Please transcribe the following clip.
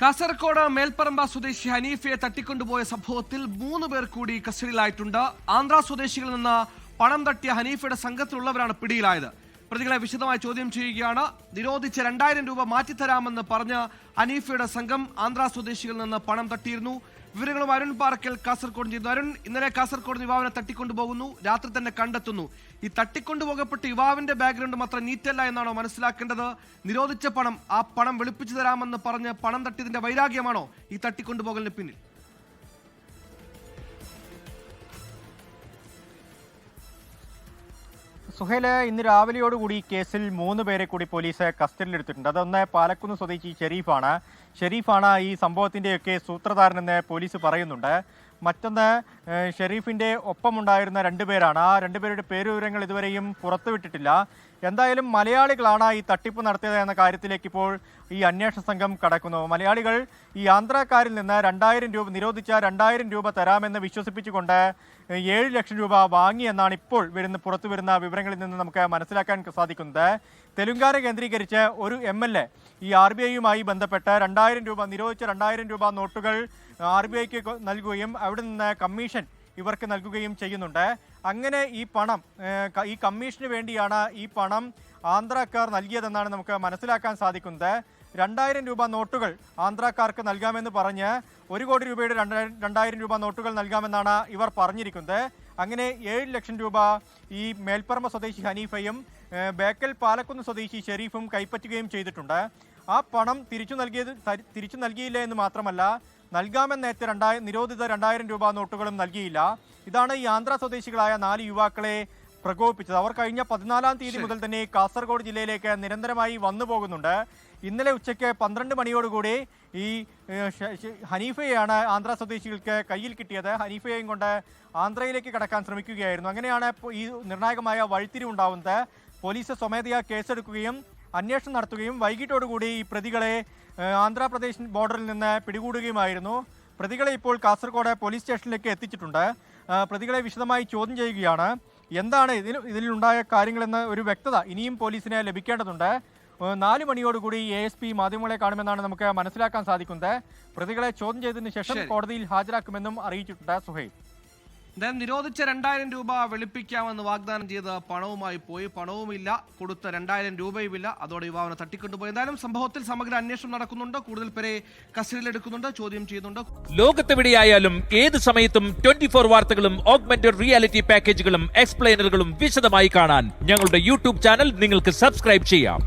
കാസർഗോഡ് മേൽപ്പറമ്പ സ്വദേശി ഹനീഫയെ തട്ടിക്കൊണ്ടുപോയ സംഭവത്തിൽ 3 പേർ കൂടി കസ്റ്റഡിയിലായിട്ടുണ്ട്. ആന്ധ്ര സ്വദേശികളിൽ നിന്ന് പണം തട്ടിയ ഹനീഫയുടെ സംഘത്തിലുള്ളവരാണ് പിടിയിലായത്. പ്രതികളെ വിശദമായി ചോദ്യം ചെയ്യുകയാണ്. നിരോധിച്ച 2000 രൂപ മാറ്റിത്തരാമെന്ന് പറഞ്ഞ് ഹനീഫയുടെ സംഘം ആന്ധ്ര സ്വദേശികളിൽ നിന്ന് പണം തട്ടിയിരുന്നു. വിവരങ്ങളും അരുൺ പാറക്കൽ കാസർഗോഡ് ചെയ്യുന്നു. അരുൺ, ഇന്നലെ കാസർഗോഡ് യുവാവിനെ തട്ടിക്കൊണ്ടുപോകുന്നു, രാത്രി തന്നെ കണ്ടെത്തുന്നു. ഈ തട്ടിക്കൊണ്ടുപോകപ്പെട്ട യുവാവിന്റെ ബാക്ക്ഗ്രൗണ്ട് മാത്രം നീറ്റല്ല എന്നാണോ മനസ്സിലാക്കേണ്ടത്? നിരോധിച്ച പണം, ആ പണം വെളുപ്പിച്ചു തരാമെന്ന് പറഞ്ഞ് പണം തട്ടിയതിന്റെ വൈരാഗ്യമാണോ ഈ തട്ടിക്കൊണ്ടുപോകലിന് പിന്നിൽ? സുഹേല്, ഇന്ന് രാവിലെയോടുകൂടി കേസിൽ 3 പേരെ കൂടി പോലീസ് കസ്റ്റഡിയിലെടുത്തിട്ടുണ്ട്. അതൊന്ന് പാലക്കുന്ന് സ്വദേശി ഷെരീഫാണ് ഈ സംഭവത്തിൻ്റെയൊക്കെ സൂത്രധാരനെന്ന് പോലീസ് പറയുന്നുണ്ട്. മറ്റൊന്ന് ഷെരീഫിൻ്റെ ഒപ്പമുണ്ടായിരുന്ന 2 പേരാണ്. ആ 2 പേരുടെ പേരുവിവരങ്ങൾ ഇതുവരെയും പുറത്തുവിട്ടിട്ടില്ല. എന്തായാലും മലയാളികളാണ് ഈ തട്ടിപ്പ് നടത്തിയത് എന്ന കാര്യത്തിലേക്ക് ഇപ്പോൾ ഈ അന്വേഷണ സംഘം കടക്കുന്നു. മലയാളികൾ ഈ ആന്ധ്രാക്കാരിൽ നിന്ന് 2000 രൂപ, നിരോധിച്ച 2000 രൂപ തരാമെന്ന് വിശ്വസിപ്പിച്ചുകൊണ്ട് 7 ലക്ഷം രൂപ വാങ്ങിയെന്നാണ് ഇപ്പോൾ പുറത്തു വരുന്ന വിവരങ്ങളിൽ നിന്ന് നമുക്ക് മനസ്സിലാക്കാൻ സാധിക്കുന്നത്. തെലുങ്കാന കേന്ദ്രീകരിച്ച് ഒരു MLA ഈ RBIയുമായി ബന്ധപ്പെട്ട് 2000 രൂപ, നിരോധിച്ച 2000 രൂപ നോട്ടുകൾ RBIക്ക് നൽകുകയും അവിടെ നിന്ന് കമ്മീഷൻ ഇവർക്ക് നൽകുകയും ചെയ്യുന്നുണ്ട്. അങ്ങനെ ഈ പണം, ഈ കമ്മീഷന് വേണ്ടിയാണ് ഈ പണം ആന്ധ്രാക്കാർ നൽകിയതെന്നാണ് നമുക്ക് മനസ്സിലാക്കാൻ സാധിക്കുന്നത്. 2000 രൂപ നോട്ടുകൾ ആന്ധ്രാക്കാർക്ക് നൽകാമെന്ന് പറഞ്ഞ് 1 കോടി രൂപയുടെ 2000 രൂപ നോട്ടുകൾ നൽകാമെന്നാണ് ഇവർ പറഞ്ഞിരിക്കുന്നത്. അങ്ങനെ 7 ലക്ഷം രൂപ ഈ മേൽപ്പറമ്പ സ്വദേശി ഹനീഫയും ബേക്കൽ പാലക്കുന്ന് സ്വദേശി ഷെരീഫും കൈപ്പറ്റുകയും ചെയ്തിട്ടുണ്ട്. ആ പണം തിരിച്ചു നൽകിയില്ല എന്ന് മാത്രമല്ല, നൽകാമെന്നേറ്റ നിരോധിത 2000 രൂപ നോട്ടുകളും നൽകിയില്ല. ഇതാണ് ഈ ആന്ധ്ര സ്വദേശികളായ 4 യുവാക്കളെ പ്രകോപിപ്പിച്ചത്. അവർ കഴിഞ്ഞ 14-ാം തീയതി മുതൽ തന്നെ കാസർഗോഡ് ജില്ലയിലേക്ക് നിരന്തരമായി വന്നു പോകുന്നുണ്ട്. ഇന്നലെ ഉച്ചയ്ക്ക് 12 മണിയോടുകൂടി ഈ ഹനീഫയെയാണ് ആന്ധ്ര സ്വദേശികൾക്ക് കയ്യിൽ കിട്ടിയത്. ഹനീഫയെയും കൊണ്ട് ആന്ധ്രയിലേക്ക് കടക്കാൻ ശ്രമിക്കുകയായിരുന്നു. അങ്ങനെയാണ് ഈ നിർണായകമായ വഴിത്തിരിവുണ്ടാവുന്നത്. പോലീസ് സ്വമേധയാ കേസെടുക്കുകയും അന്വേഷണം നടത്തുകയും വൈകിട്ടോടുകൂടി ഈ പ്രതികളെ ആന്ധ്രാപ്രദേശ് ബോർഡറിൽ നിന്ന് പിടികൂടുകയുമായിരുന്നു. പ്രതികളെ ഇപ്പോൾ കാസർഗോഡ് പോലീസ് സ്റ്റേഷനിലേക്ക് എത്തിച്ചിട്ടുണ്ട്. പ്രതികളെ വിശദമായി ചോദ്യം ചെയ്യുകയാണ്. എന്താണ് ഇതിലുണ്ടായ കാര്യങ്ങളെന്ന് ഒരു വ്യക്തത ഇനിയും പോലീസിന് ലഭിക്കേണ്ടതുണ്ട്. 4 മണിയോടുകൂടി ASP മാധ്യമങ്ങളെ കാണുമെന്നാണ് നമുക്ക് മനസ്സിലാക്കാൻ സാധിക്കുന്നത്. പ്രതികളെ ചോദ്യം ചെയ്തതിനു ശേഷം കോടതിയിൽ ഹാജരാക്കുമെന്നും അറിയിച്ചിട്ടുണ്ട്. സുഹൈൽ, എന്തായാലും നിരോധിച്ച 2000 രൂപ വെളുപ്പിക്കാമെന്ന് വാഗ്ദാനം ചെയ്ത് പണവുമായി പോയി. പണവുമില്ല, കൊടുത്ത 2000 രൂപയുമില്ല. അതോടെ യുവാവിനെ തട്ടിക്കൊണ്ടുപോയി. എന്തായാലും സംഭവത്തിൽ സമഗ്ര അന്വേഷണം നടക്കുന്നുണ്ട്. കൂടുതൽ പേരെ കസ്റ്റഡിയിലെടുക്കുന്നുണ്ട്, ചോദ്യം ചെയ്യുന്നുണ്ട്. ലോകത്തെവിടെയായാലും ഏത് സമയത്തും 24 വാർത്തകളും ഓഗ്മെന്റഡ് റിയാലിറ്റി പാക്കേജുകളും എക്സ്പ്ലെയിനറുകളും വിശദമായി കാണാൻ ഞങ്ങളുടെ YouTube ചാനൽ നിങ്ങൾക്ക് സബ്സ്ക്രൈബ് ചെയ്യാം.